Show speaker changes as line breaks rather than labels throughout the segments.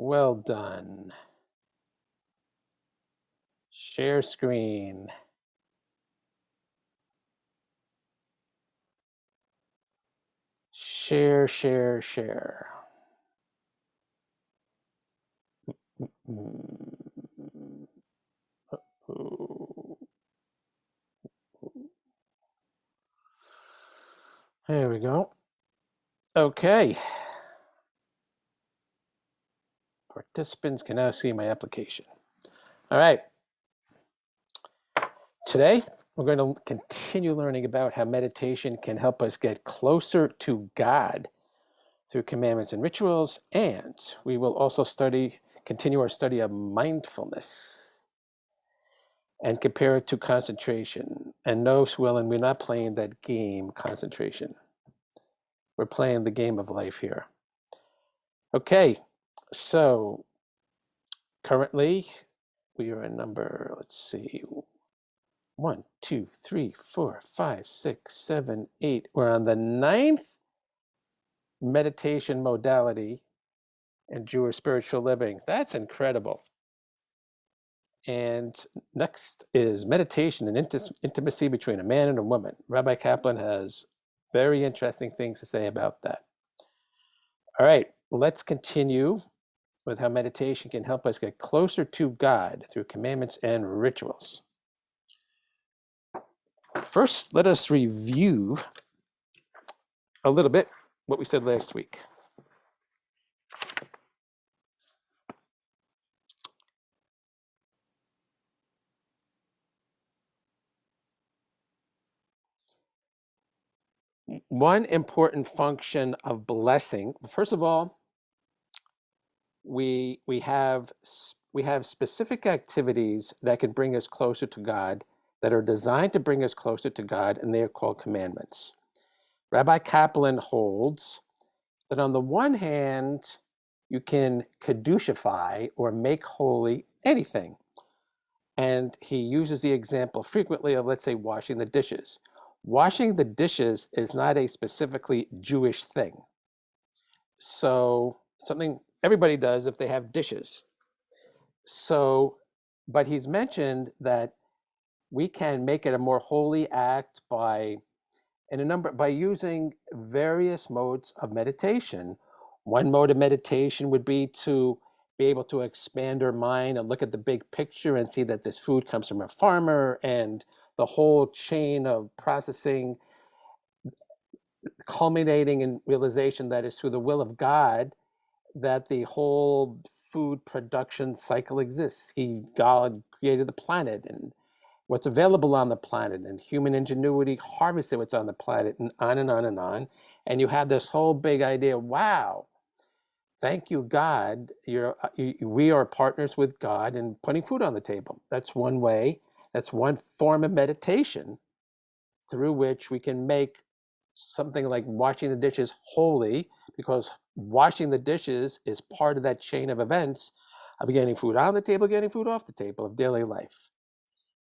Well done. Share screen. Share, share, share. There we go. Okay. Participants can now see my application. All right. Today, we're going to continue learning about how meditation can help us get closer to God through commandments and rituals, and we will also continue our study of mindfulness and compare it to concentration. And no, Swillen, we're not playing that game, concentration. We're playing the game of life here. Okay, so currently we are at number, let's see, 1, 2, 3, 4, 5, 6, 7, 8. We're on the 9th meditation modality in Jewish spiritual living. That's incredible. And next is meditation and intimacy between a man and a woman. Rabbi Kaplan has very interesting things to say about that. All right, let's continue with how meditation can help us get closer to God through commandments and rituals. First, let us review a little bit what we said last week. One important function of blessing, first of all, we have specific activities that can bring us closer to God, that are designed to bring us closer to God, and they are called commandments. Rabbi Kaplan holds that on the one hand, you can kedushify or make holy anything. And he uses the example frequently of, let's say, washing the dishes. Washing the dishes is not a specifically Jewish thing. So something everybody does if they have dishes. So, but he's mentioned that we can make it a more holy act by using various modes of meditation. One mode of meditation would be to be able to expand our mind and look at the big picture and see that this food comes from a farmer and the whole chain of processing culminating in realization that it's through the will of God that the whole food production cycle exists. God created the planet and what's available on the planet, and human ingenuity harvested what's on the planet, and on and on and on. And you have this whole big idea, wow, thank you, God. We are partners with God in putting food on the table. That's one way. That's one form of meditation through which we can make something like washing the dishes holy, because washing the dishes is part of that chain of events of getting food on the table, getting food off the table of daily life.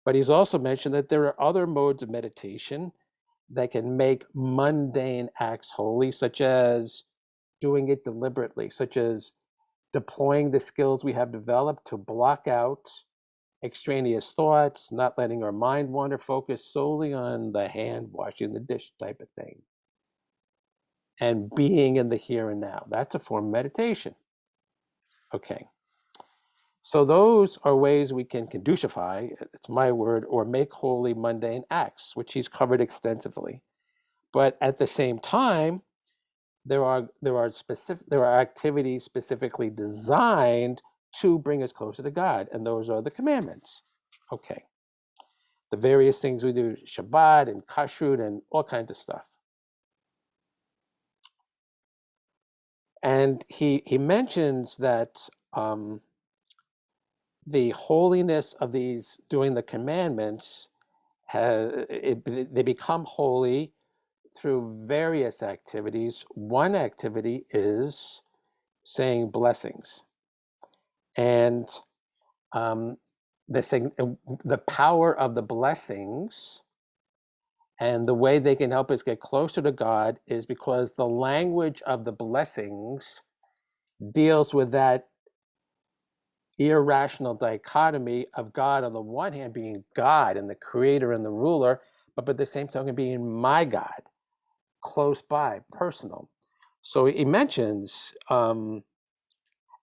But he's also mentioned that there are other modes of meditation that can make mundane acts holy, such as doing it deliberately, such as deploying the skills we have developed to block out extraneous thoughts, not letting our mind wander, focus solely on the hand washing the dish type of thing, and being in the here and now. That's a form of meditation. Okay. So those are ways we can kedushify, it's my word, or make holy mundane acts, which he's covered extensively. But at the same time, there are activities specifically designed to bring us closer to God, and those are the commandments. Okay. The various things we do, Shabbat and kashrut and all kinds of stuff. And he mentions that the holiness of these doing the commandments, they become holy through various activities. One activity is saying blessings, and the power of the blessings and the way they can help us get closer to God is because the language of the blessings deals with that irrational dichotomy of God on the one hand being God and the creator and the ruler, but at the same token being my God, close by, personal. So he mentions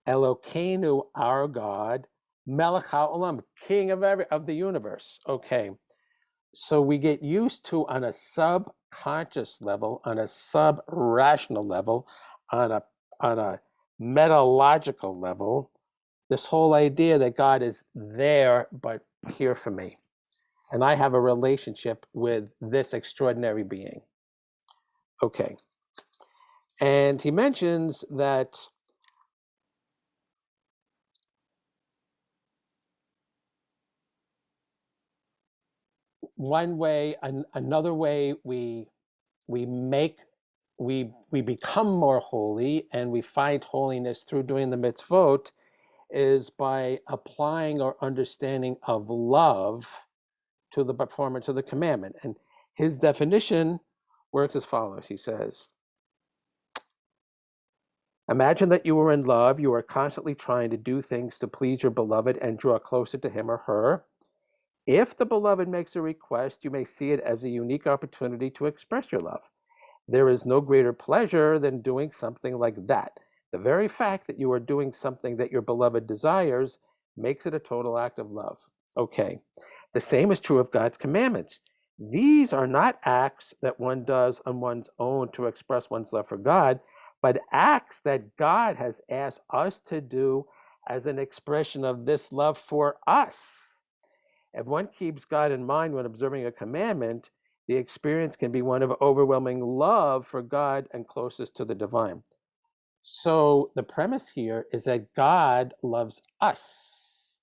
Elokeinu, our God, Melech HaOlam, King of the universe. Okay, so we get used to on a subconscious level, on a sub-rational level, on a metalogical level, this whole idea that God is there but here for me, and I have a relationship with this extraordinary being. Okay, and he mentions that one way, another way we make we become more holy and we find holiness through doing the mitzvot is by applying our understanding of love to the performance of the commandment. And his definition works as follows. He says, imagine that you are in love. You are constantly trying to do things to please your beloved and draw closer to him or her. If the beloved makes a request, you may see it as a unique opportunity to express your love. There is no greater pleasure than doing something like that. The very fact that you are doing something that your beloved desires makes it a total act of love. Okay, the same is true of God's commandments. These are not acts that one does on one's own to express one's love for God, but acts that God has asked us to do as an expression of this love for us. If one keeps God in mind when observing a commandment, the experience can be one of overwhelming love for God and closest to the divine. So the premise here is that God loves us.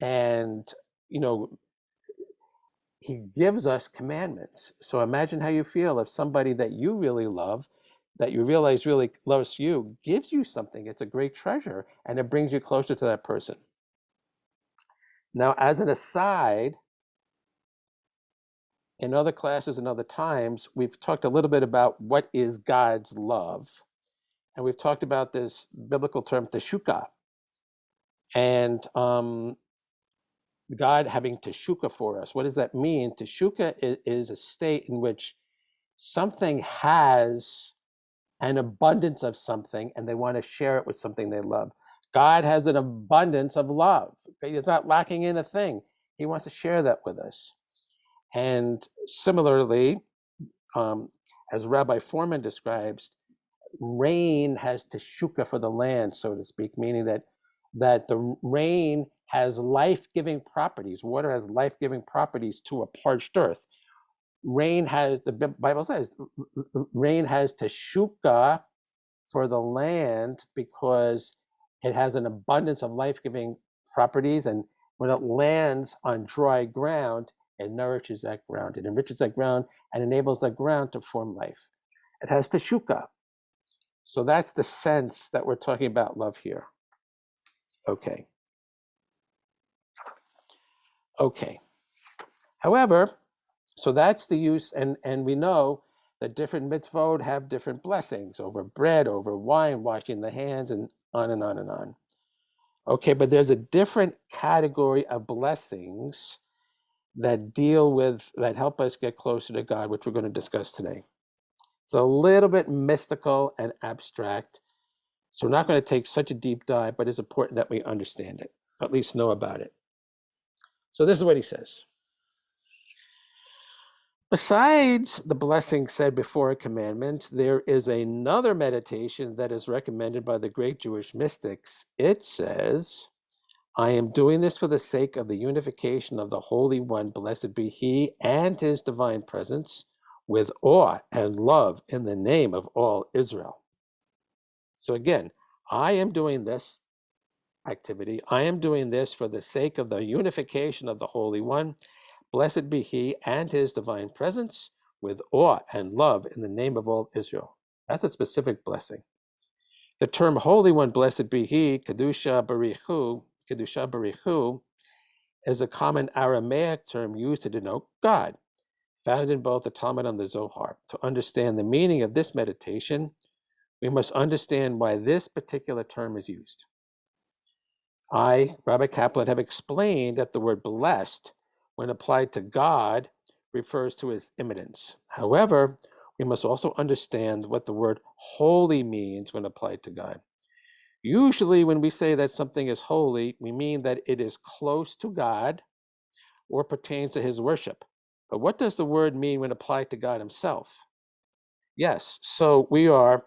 And, you know, he gives us commandments. So imagine how you feel if somebody that you really love, that you realize really loves you, gives you something. It's a great treasure and it brings you closer to that person. Now, as an aside, in other classes and other times, we've talked a little bit about what is God's love. And we've talked about this biblical term, teshuka. And God having teshuka for us. What does that mean? Teshuka is a state in which something has an abundance of something and they want to share it with something they love. God has an abundance of love. He's not lacking in a thing. He wants to share that with us. And similarly, as Rabbi Foreman describes, rain has teshuka for the land, so to speak, meaning that the rain has life-giving properties. Water has life-giving properties to a parched earth. Rain has, the Bible says, rain has teshuka for the land because it has an abundance of life-giving properties, and when it lands on dry ground, it nourishes that ground. It enriches that ground and enables that ground to form life. It has teshuka. So that's the sense that we're talking about love here. Okay. Okay. However, so that's the use, and we know that different mitzvot have different blessings over bread, over wine, washing the hands, and on and on and on. Okay, but there's a different category of blessings that help us get closer to God, which we're going to discuss today. It's a little bit mystical and abstract, so we're not going to take such a deep dive, but it's important that we understand it, at least know about it. So this is what he says. Besides the blessing said before a commandment, there is another meditation that is recommended by the great Jewish mystics. It says, I am doing this for the sake of the unification of the Holy One, blessed be he, and his divine presence, with awe and love in the name of all Israel. So again, I am doing this activity. I am doing this for the sake of the unification of the Holy One, blessed be he and his divine presence, with awe and love in the name of all Israel. That's a specific blessing. The term Holy One, blessed be he, Kedusha Barichu, is a common Aramaic term used to denote God, found in both the Talmud and the Zohar. To understand the meaning of this meditation, we must understand why this particular term is used. I, Rabbi Kaplan, have explained that the word blessed, when applied to God, refers to his immanence. However, we must also understand what the word holy means when applied to God. Usually, when we say that something is holy, we mean that it is close to God or pertains to his worship. But what does the word mean when applied to God himself? Yes, so we are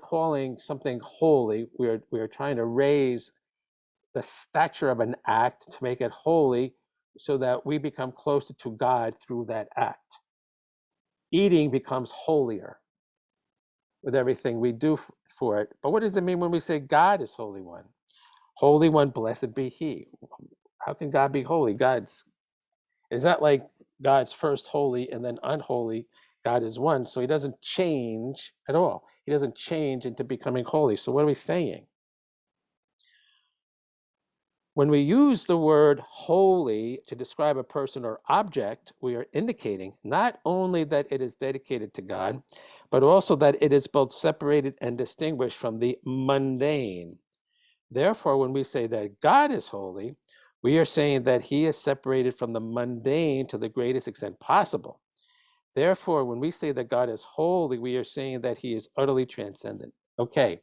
calling something holy. We are trying to raise the stature of an act to make it holy so that we become closer to God through that act. Eating becomes holier with everything we do for it. But what does it mean when we say God is Holy One? Holy One, blessed be He. How can God be holy? It's not like God's first holy and then unholy. God is one, so he doesn't change at all. He doesn't change into becoming holy. So what are we saying? When we use the word holy to describe a person or object, we are indicating not only that it is dedicated to God, but also that it is both separated and distinguished from the mundane. Therefore, when we say that God is holy, we are saying that he is separated from the mundane to the greatest extent possible. Therefore, when we say that God is holy, we are saying that he is utterly transcendent. Okay,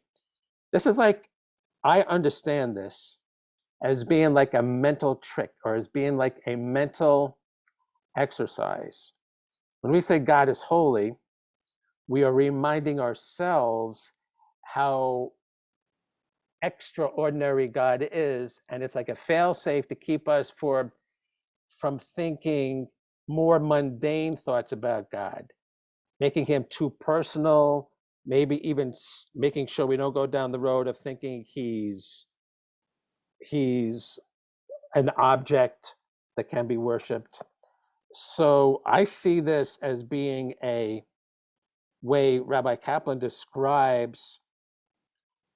this is like, I understand this as being like a mental trick or as being like a mental exercise. When we say God is holy, we are reminding ourselves how extraordinary God is, and it's like a fail-safe to keep us from thinking more mundane thoughts about God, making him too personal, maybe even making sure we don't go down the road of thinking he's an object that can be worshipped. So I see this as being a way Rabbi Kaplan describes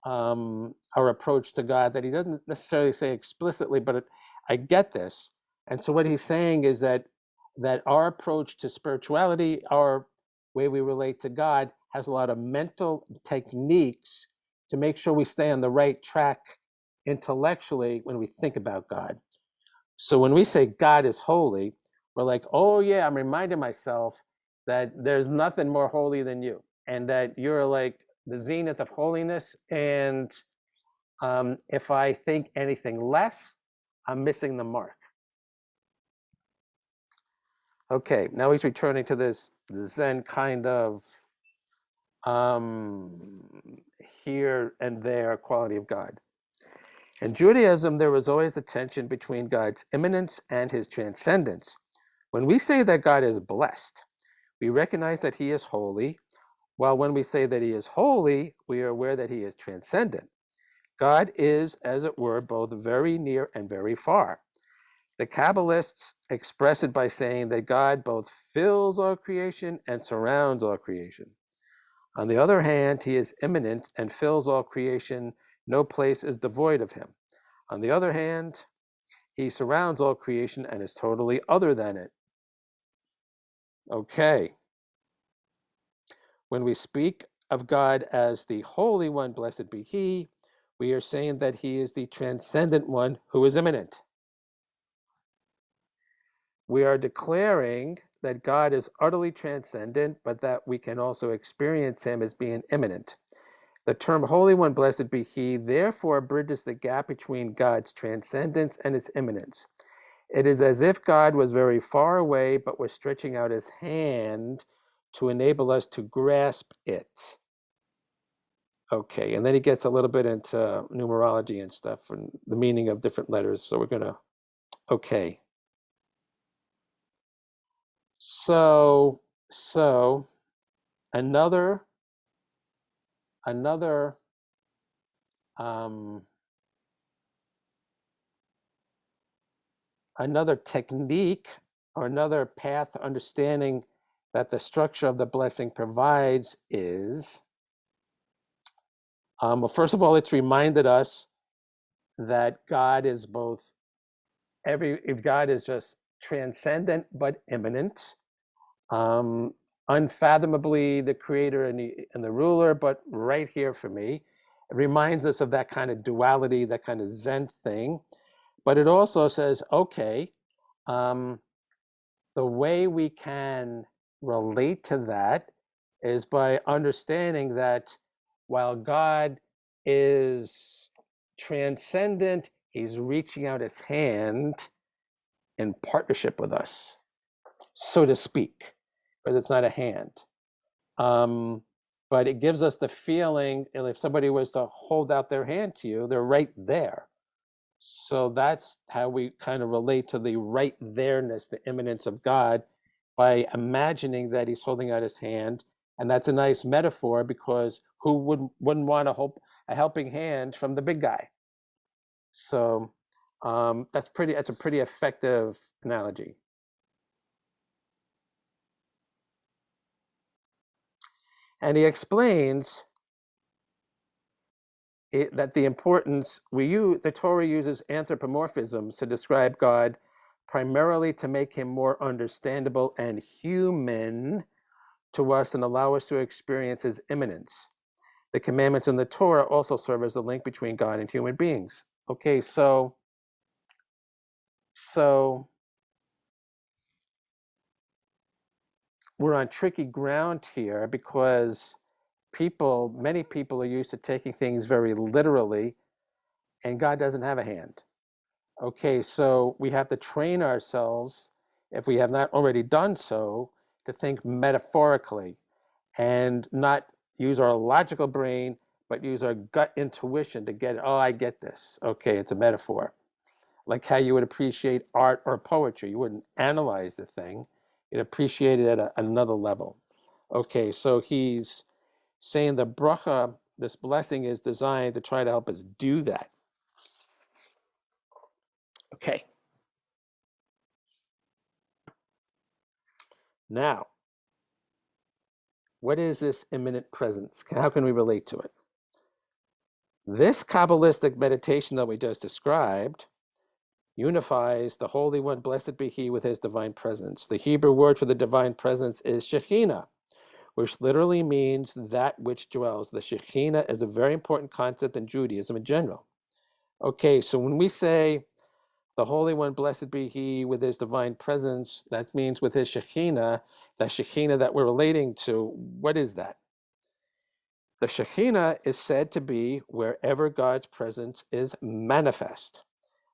our approach to God that he doesn't necessarily say explicitly, but I get this. And so what he's saying is that our approach to spirituality, our way we relate to God, has a lot of mental techniques to make sure we stay on the right track intellectually when we think about God. So when we say God is holy, we're like, oh yeah, I'm reminding myself that there's nothing more holy than you, and that you're like the zenith of holiness. And if I think anything less, I'm missing the mark. Okay, now he's returning to this Zen kind of here and there quality of God. In Judaism, there was always a tension between God's immanence and his transcendence. When we say that God is blessed, we recognize that he is holy, while when we say that he is holy, we are aware that he is transcendent. God is, as it were, both very near and very far. The Kabbalists express it by saying that God both fills all creation and surrounds all creation. On the other hand, he is immanent and fills all creation. No place is devoid of him. On the other hand, he surrounds all creation and is totally other than it. Okay. When we speak of God as the Holy One, blessed be he, we are saying that he is the transcendent one who is immanent. We are declaring that God is utterly transcendent, but that we can also experience him as being immanent. The term Holy One, blessed be he, therefore bridges the gap between God's transcendence and his immanence. It is as if God was very far away, but was stretching out his hand to enable us to grasp it. Okay, and then he gets a little bit into numerology and stuff and the meaning of different letters. So we're gonna, okay. So another another um, another technique or another path to understanding that the structure of the blessing provides is, well, first of all, it's reminded us that God is both if God is just transcendent but immanent, unfathomably the creator and the ruler, but right here for me. It reminds us of that kind of duality, that kind of Zen thing. But it also says, okay, um, the way we can relate to that is by understanding that while God is transcendent, he's reaching out his hand in partnership with us, so to speak, but it's not a hand. Um, but it gives us the feeling, and if somebody was to hold out their hand to you, they're right there. So that's how we kind of relate to the right there-ness, the immanence of God, by imagining that he's holding out his hand. And that's a nice metaphor, because who wouldn't want a helping hand from the big guy? So that's a pretty effective analogy. And he explains that the importance the Torah uses anthropomorphisms to describe God, primarily to make him more understandable and human to us and allow us to experience his immanence. The commandments in the Torah also serve as a link between God and human beings. Okay, so we're on tricky ground here, because many people are used to taking things very literally, and God doesn't have a hand. Okay, so we have to train ourselves, if we have not already done so, to think metaphorically and not use our logical brain, but use our gut intuition to get it. Oh, I get this. Okay, it's a metaphor. Like how you would appreciate art or poetry. You wouldn't analyze the thing, you'd appreciate it at another level. Okay, so he's saying the bracha, this blessing, is designed to try to help us do that. Okay. Now, what is this immanent presence? How can we relate to it? This Kabbalistic meditation that we just described unifies the Holy One, blessed be he, with his divine presence. The Hebrew word for the divine presence is Shekhinah, which literally means that which dwells. The Shekhinah is a very important concept in Judaism in general. Okay, so when we say the Holy One, blessed be he, with his divine presence, that means with his Shekhinah, the Shekhinah that we're relating to. What is that? The Shekhinah is said to be wherever God's presence is manifest.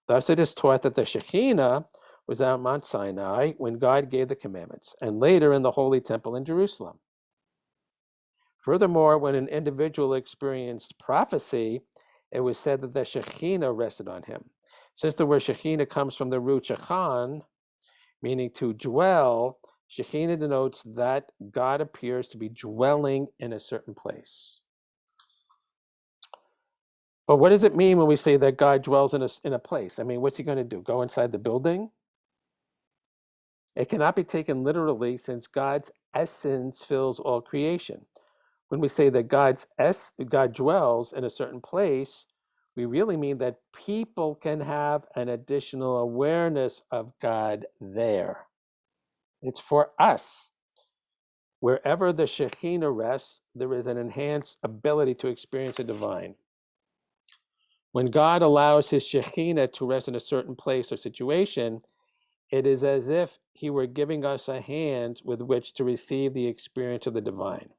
Thus it is taught that the Shekhinah was at Mount Sinai when God gave the commandments, and later in the Holy Temple in Jerusalem. Furthermore, when an individual experienced prophecy, it was said that the Shekhinah rested on him. Since the word Shekhinah comes from the root Shechan, meaning to dwell, Shekhinah denotes that God appears to be dwelling in a certain place. But what does it mean when we say that God dwells in a place? I mean, what's he going to do? Go inside the building? It cannot be taken literally, since God's essence fills all creation. When we say that God dwells in a certain place, we really mean that people can have an additional awareness of God there. It's for us. Wherever the Shekhinah rests, there is an enhanced ability to experience the divine. When God allows his Shekhinah to rest in a certain place or situation, it is as if he were giving us a hand with which to receive the experience of the divine.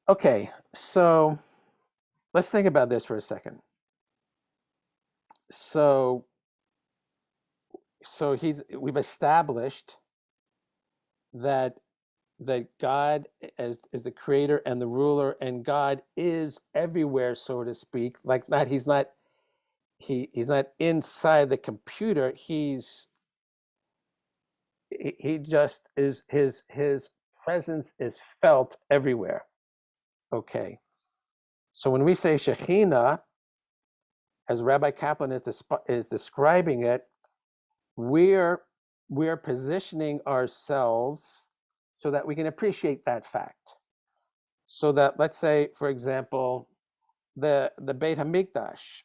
Okay, so let's think about this for a second. So, we've established that God is the creator and the ruler, and God is everywhere, so to speak. Like that, he's not inside the computer. He just is. His presence is felt everywhere. Okay, so when we say Shekhinah, as Rabbi Kaplan is describing it, we're positioning ourselves so that we can appreciate that fact. So that, let's say, for example, the Beit Hamikdash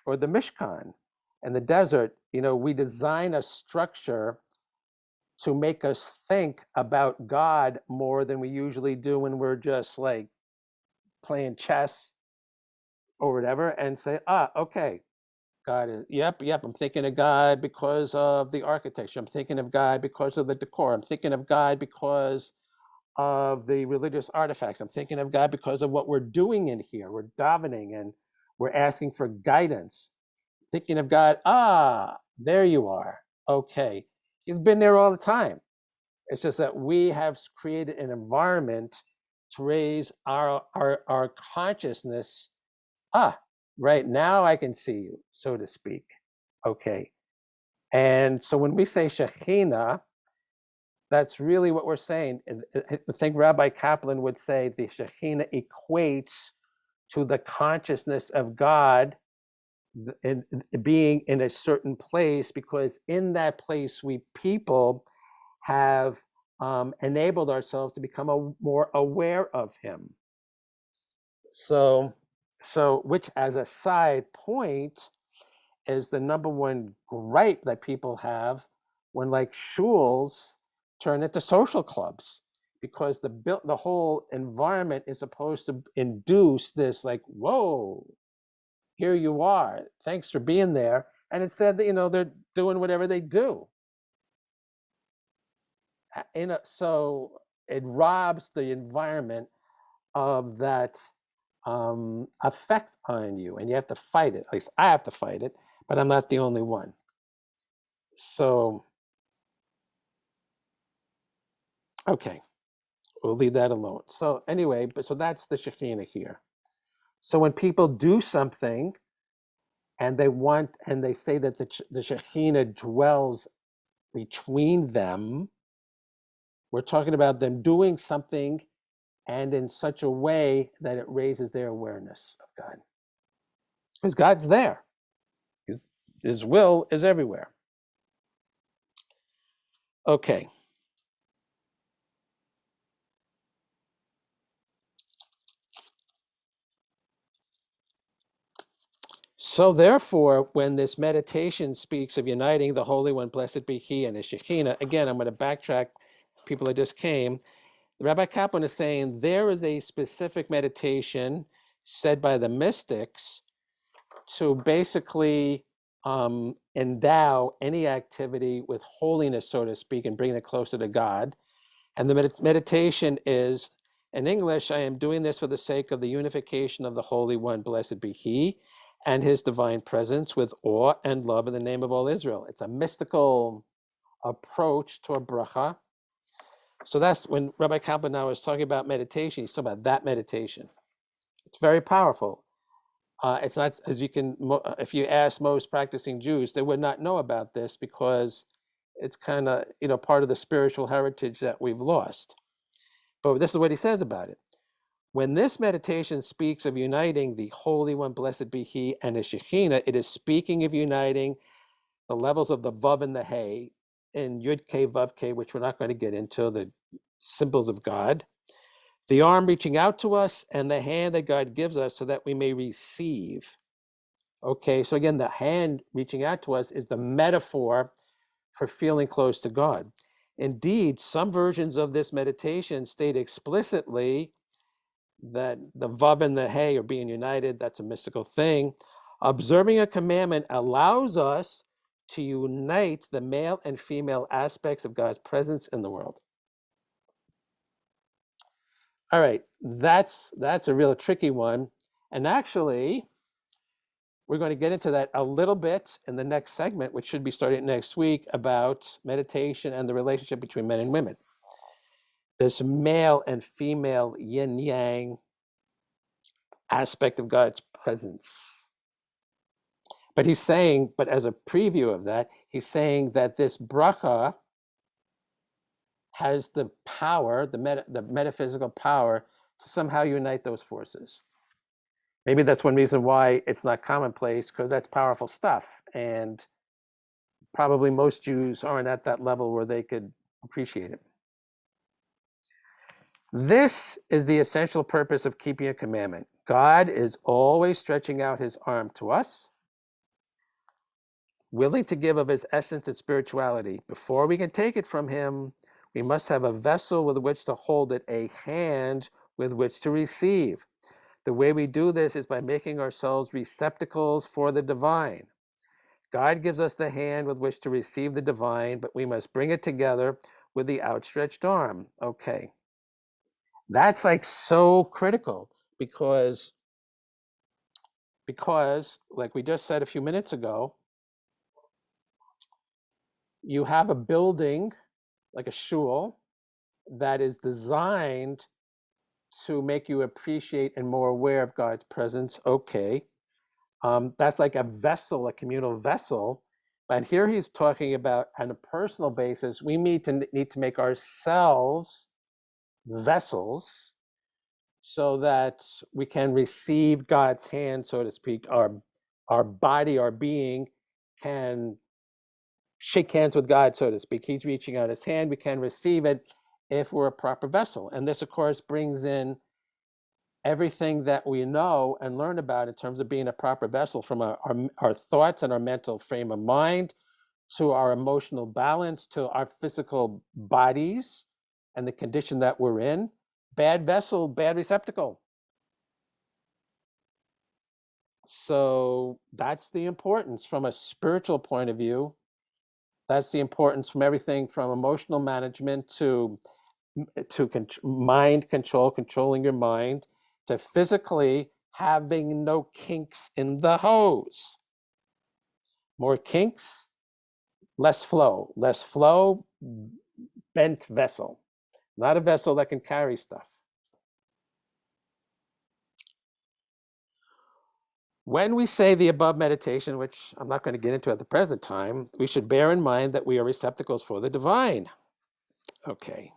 or the Mishkan in the desert, we design a structure to make us think about God more than we usually do when we're just like playing chess or whatever, and say, okay, God is, yep, I'm thinking of God because of the architecture. I'm thinking of God because of the decor. I'm thinking of God because of the religious artifacts. I'm thinking of God because of what we're doing in here. We're davening and we're asking for guidance. Thinking of God, there you are. Okay. He's been there all the time. It's just that we have created an environment to raise our consciousness. Right now I can see you, so to speak. Okay. And so when we say Shekhinah, that's really what we're saying. I think Rabbi Kaplan would say the Shekhinah equates to the consciousness of God in being in a certain place, because in that place we people have enabled ourselves to become more aware of him. So which, as a side point, is the number one gripe that people have when like shuls turn into social clubs, because the whole environment is supposed to induce this like, whoa, here you are, thanks for being there, and instead they're doing whatever they do. So it robs the environment of that effect on you, and you have to fight it. At least I have to fight it, but I'm not the only one. So, okay, we'll leave that alone. So anyway, so that's the Shekhinah here. So when people do something and they say that the Shekhinah dwells between them, we're talking about them doing something and in such a way that it raises their awareness of God. Because God's there. His will is everywhere. Okay. So therefore, when this meditation speaks of uniting the Holy One, blessed be He, and His Shekhinah, again, I'm going to backtrack, people that just came. Rabbi Kaplan is saying there is a specific meditation said by the mystics to basically endow any activity with holiness, so to speak, and bring it closer to God. And the meditation is, in English, I am doing this for the sake of the unification of the Holy One, blessed be He, and His divine presence with awe and love in the name of all Israel. It's a mystical approach to a bracha. So that's when Rabbi Kaplan now is talking about meditation. He's talking about that meditation. It's very powerful. It's not, as you can, if you ask most practicing Jews, they would not know about this, because it's kind of, part of the spiritual heritage that we've lost. But this is what he says about it. When this meditation speaks of uniting the Holy One, blessed be He, and His Shekhinah, it is speaking of uniting the levels of the Vav and the Hey in Yud K, Vav K, which we're not going to get into, the symbols of God, the arm reaching out to us, and the hand that God gives us so that we may receive. Okay, so again, the hand reaching out to us is the metaphor for feeling close to God. Indeed, some versions of this meditation state explicitly that the Vav and the Hey are being united. That's a mystical thing. Observing a commandment allows us to unite the male and female aspects of God's presence in the world. All right, that's a real tricky one. And actually, we're going to get into that a little bit in the next segment, which should be starting next week, about meditation and the relationship between men and women. This male and female yin yang aspect of God's presence. But he's saying, but as a preview of that, he's saying that this bracha has the power, the metaphysical power, to somehow unite those forces. Maybe that's one reason why it's not commonplace, because that's powerful stuff. And probably most Jews aren't at that level where they could appreciate it. This is the essential purpose of keeping a commandment. God is always stretching out His arm to us. willing to give of his essence and spirituality. Before we can take it from him, we must have a vessel with which to hold it, a hand with which to receive. The way we do this is by making ourselves receptacles for the divine. God gives us the hand with which to receive the divine, but we must bring it together with the outstretched arm. Okay. That's like so critical because like we just said a few minutes ago, you have a building like a shul that is designed to make you appreciate and more aware of God's presence. Okay. That's like a vessel, a communal vessel. But here he's talking about on a personal basis, we need to make ourselves vessels so that we can receive God's hand, so to speak. Our body, our being can shake hands with God, so to speak. He's reaching out his hand. We can receive it if we're a proper vessel. And this, of course, brings in everything that we know and learn about in terms of being a proper vessel, from our thoughts and our mental frame of mind to our emotional balance to our physical bodies and the condition that we're in. Bad vessel, bad receptacle. So that's the importance from a spiritual point of view. That's the importance from everything from emotional management to mind control, controlling your mind, to physically having no kinks in the hose. More kinks, less flow. Less flow, bent vessel. Not a vessel that can carry stuff. When we say the above meditation, which I'm not going to get into at the present time, we should bear in mind that we are receptacles for the divine. Okay.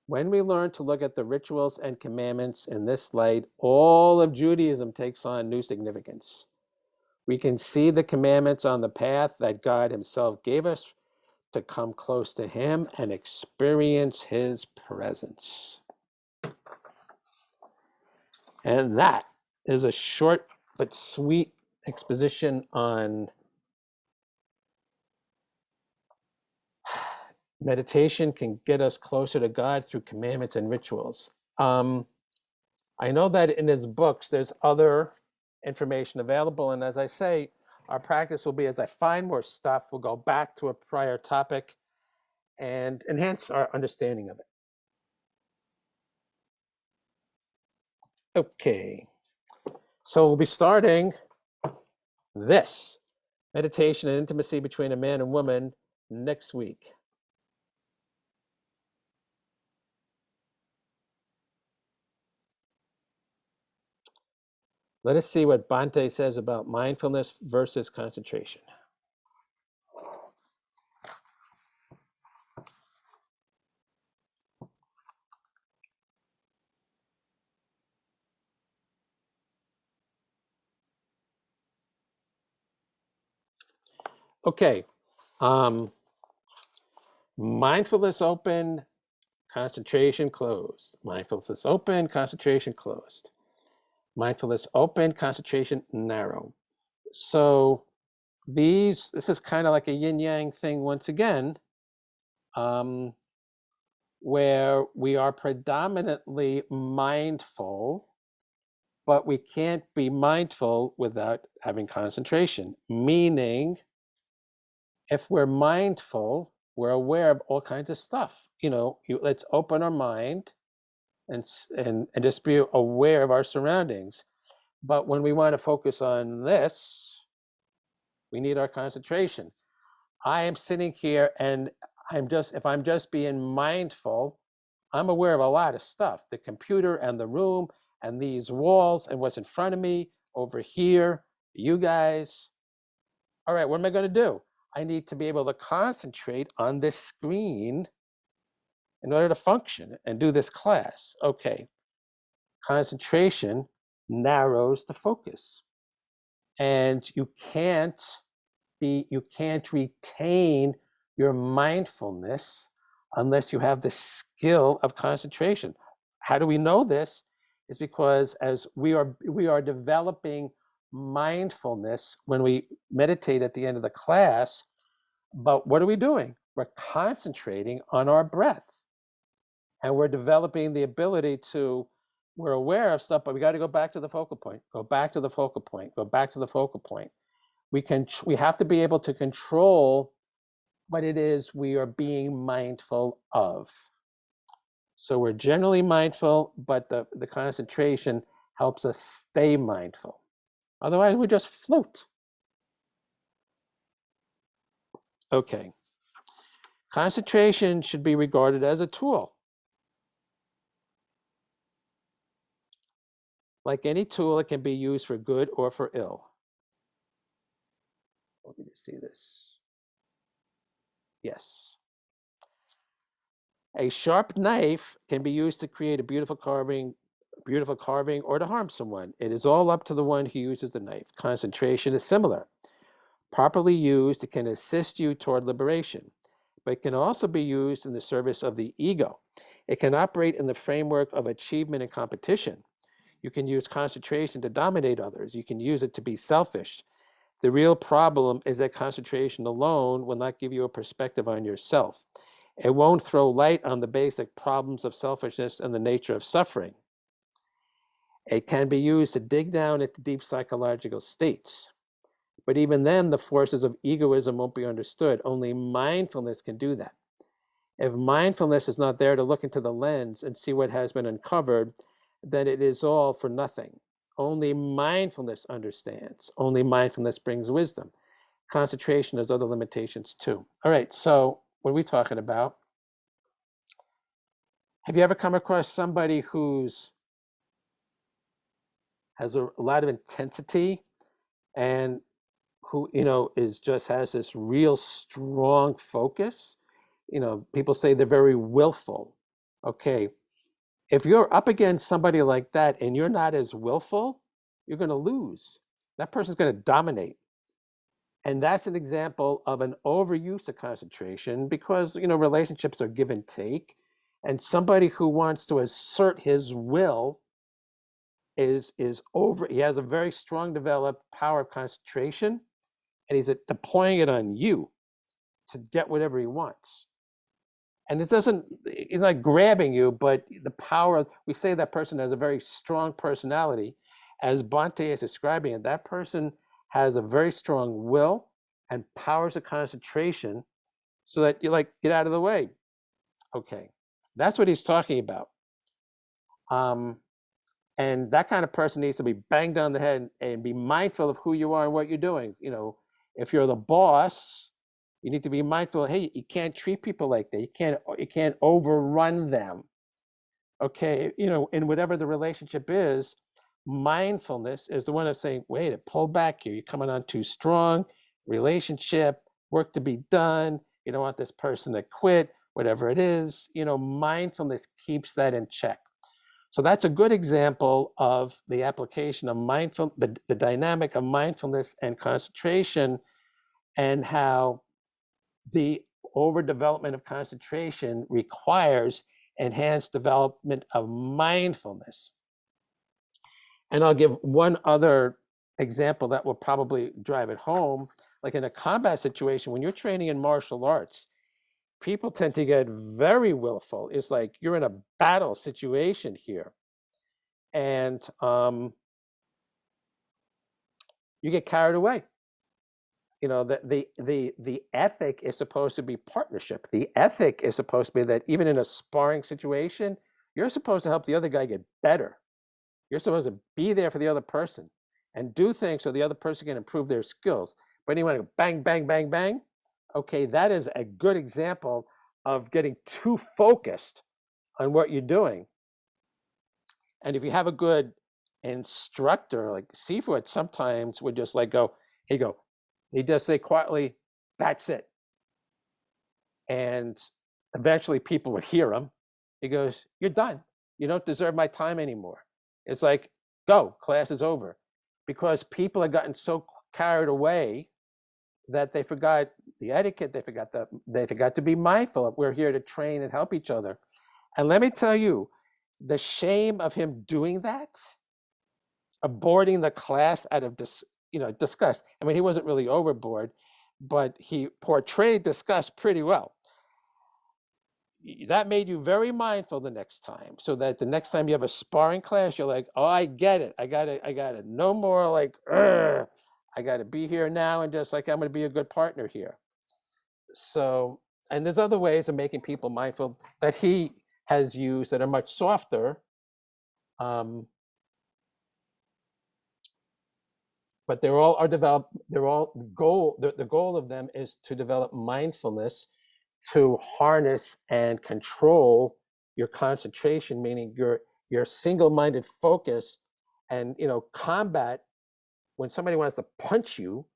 When we learn to look at the rituals and commandments in this light, all of Judaism takes on new significance. We can see the commandments on the path that God himself gave us to come close to him and experience his presence. And that is a short but sweet exposition on meditation can get us closer to God through commandments and rituals. I know that in his books, there's other information available. And as I say, our practice will be as I find more stuff, we'll go back to a prior topic and enhance our understanding of it. Okay. So we'll be starting this meditation and intimacy between a man and woman next week. Let us see what Bhante says about mindfulness versus concentration. Okay. Mindfulness open, concentration closed. Mindfulness open, concentration closed. Mindfulness open, concentration narrow. So this is kind of like a yin yang thing once again, where we are predominantly mindful, but we can't be mindful without having concentration. Meaning, if we're mindful, we're aware of all kinds of stuff. Let's open our mind and just be aware of our surroundings. But when we want to focus on this, we need our concentration. I am sitting here and if I'm just being mindful, I'm aware of a lot of stuff, the computer and the room and these walls and what's in front of me over here, you guys. All right, what am I going to do? I need to be able to concentrate on this screen in order to function and do this class. Okay, concentration narrows the focus. And you can't retain your mindfulness unless you have the skill of concentration. how do we know this? Is because as we are developing mindfulness when we meditate at the end of the class. But what are we doing? We're concentrating on our breath, and we're developing the ability to. We're aware of stuff, but we got to go back to the focal point. Go back to the focal point. Go back to the focal point. We have to be able to control what it is we are being mindful of. So we're generally mindful, but the concentration helps us stay mindful. Otherwise, we just float. Okay. Concentration should be regarded as a tool. Like any tool, it can be used for good or for ill. Let me just see this. Yes. A sharp knife can be used to create a beautiful carving, or to harm someone. It is all up to the one who uses the knife. Concentration is similar. Properly used, it can assist you toward liberation, but it can also be used in the service of the ego. It can operate in the framework of achievement and competition. You can use concentration to dominate others. You can use it to be selfish. The real problem is that concentration alone will not give you a perspective on yourself. It won't throw light on the basic problems of selfishness and the nature of suffering. It can be used to dig down into deep psychological states. But even then, the forces of egoism won't be understood. Only mindfulness can do that. If mindfulness is not there to look into the lens and see what has been uncovered, then it is all for nothing. Only mindfulness understands. Only mindfulness brings wisdom. Concentration has other limitations too. All right, so what are we talking about? Have you ever come across somebody who's has a lot of intensity and who is just has this real strong focus? People say they're very willful. Okay, if you're up against somebody like that and you're not as willful, you're going to lose. That person's going to dominate. And that's an example of an overuse of concentration because, relationships are give and take. And somebody who wants to assert his will is over. He has a very strong developed power of concentration, and he's deploying it on you to get whatever he wants. And it's not grabbing you, but the power, we say that person has a very strong personality. As Bhante is describing it, that person has a very strong will and powers of concentration so that you get out of the way. Okay, that's what he's talking about. And that kind of person needs to be banged on the head and be mindful of who you are and what you're doing. If you're the boss, you need to be mindful. Hey, you can't treat people like that. You can't overrun them. Okay, in whatever the relationship is, mindfulness is the one that's saying, wait, pull back here. You're coming on too strong. Relationship, work to be done. You don't want this person to quit, whatever it is. Mindfulness keeps that in check. So that's a good example of the application of the dynamic of mindfulness and concentration, and how the overdevelopment of concentration requires enhanced development of mindfulness. And I'll give one other example that will probably drive it home. Like in a combat situation, when you're training in martial arts, people tend to get very willful. It's like you're in a battle situation here. And you get carried away. The ethic is supposed to be partnership. The ethic is supposed to be that even in a sparring situation, you're supposed to help the other guy get better. You're supposed to be there for the other person and do things so the other person can improve their skills. But you want to go bang, bang, bang, bang. Okay, that is a good example of getting too focused on what you're doing. And if you have a good instructor, like Seafoot sometimes would just go, hey, go. He'd just say quietly, that's it. And eventually people would hear him. He goes, you're done. You don't deserve my time anymore. It's like, go, class is over. Because people have gotten so carried away that they forgot the etiquette. They forgot to be mindful. We're here to train and help each other. And let me tell you, the shame of him doing that, aborting the class out of disgust. I mean, he wasn't really overboard, but he portrayed disgust pretty well. That made you very mindful the next time, so that the next time you have a sparring class, you're like, oh, I get it. I got it. No more like, I got to be here now, and just like, I'm going to be a good partner here. So, and there's other ways of making people mindful that he has used that are much softer. But they're all are developed. They're all the goal of them is to develop mindfulness, to harness and control your concentration, meaning your single-minded focus, and combat when somebody wants to punch you.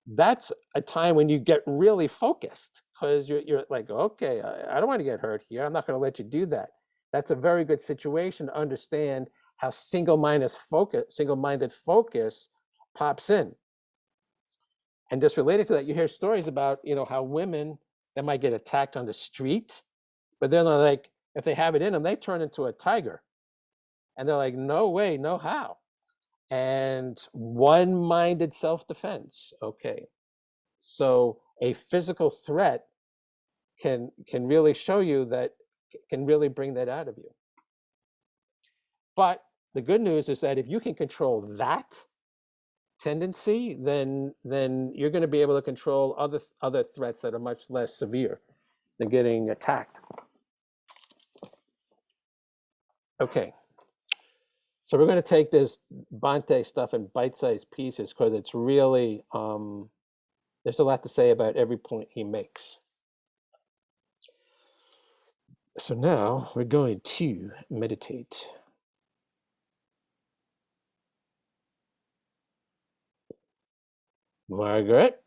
That's a time when you get really focused, because you're like, okay, I don't want to get hurt here. I'm not going to let you do that. That's a very good situation to understand how single-minded focus pops in. And just related to that, you hear stories about how women that might get attacked on the street, but then they're like, if they have it in them, they turn into a tiger, and they're like, no way, no how. And one-minded self-defense. Okay, so a physical threat can really show you that, can really bring that out of you. But the good news is that if you can control that tendency, then you're going to be able to control other threats that are much less severe than getting attacked. Okay, so we're going to take this Bhante stuff in bite-sized pieces, because it's really there's a lot to say about every point he makes. So now we're going to meditate. Margaret?